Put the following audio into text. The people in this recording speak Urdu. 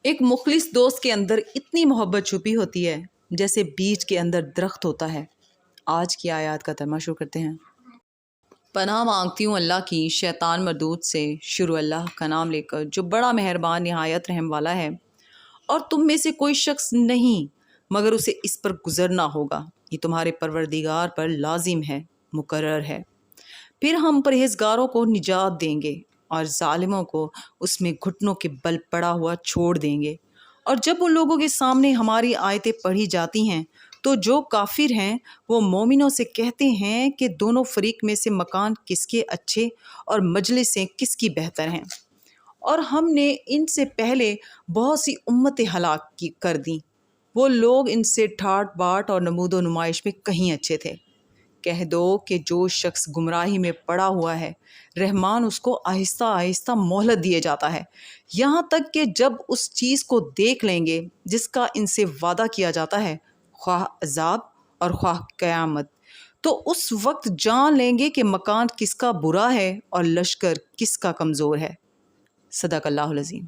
ایک مخلص دوست کے اندر اتنی محبت چھپی ہوتی ہے جیسے بیج کے اندر درخت ہوتا ہے۔ آج کی آیات کا ترجمہ شروع کرتے ہیں۔ پناہ مانگتی ہوں اللہ کی شیطان مردود سے۔ شروع اللہ کا نام لے کر جو بڑا مہربان نہایت رحم والا ہے۔ اور تم میں سے کوئی شخص نہیں مگر اسے اس پر گزرنا ہوگا، یہ تمہارے پروردگار پر لازم ہے، مقرر ہے۔ پھر ہم پرہیزگاروں کو نجات دیں گے اور ظالموں کو اس میں گھٹنوں کے بل پڑا ہوا چھوڑ دیں گے۔ اور جب ان لوگوں کے سامنے ہماری آیتیں پڑھی جاتی ہیں تو جو کافر ہیں وہ مومنوں سے کہتے ہیں کہ دونوں فریق میں سے مکان کس کے اچھے اور مجلسیں کس کی بہتر ہیں، اور ہم نے ان سے پہلے بہت سی امتیں ہلاک کر دیں، وہ لوگ ان سے ٹھاٹ باٹ اور نمود و نمائش میں کہیں اچھے تھے۔ کہہ دو کہ جو شخص گمراہی میں پڑا ہوا ہے رحمان اس کو آہستہ آہستہ مہلت دیے جاتا ہے، یہاں تک کہ جب اس چیز کو دیکھ لیں گے جس کا ان سے وعدہ کیا جاتا ہے، خواہ عذاب اور خواہ قیامت، تو اس وقت جان لیں گے کہ مکان کس کا برا ہے اور لشکر کس کا کمزور ہے۔ صدق اللہ العظیم۔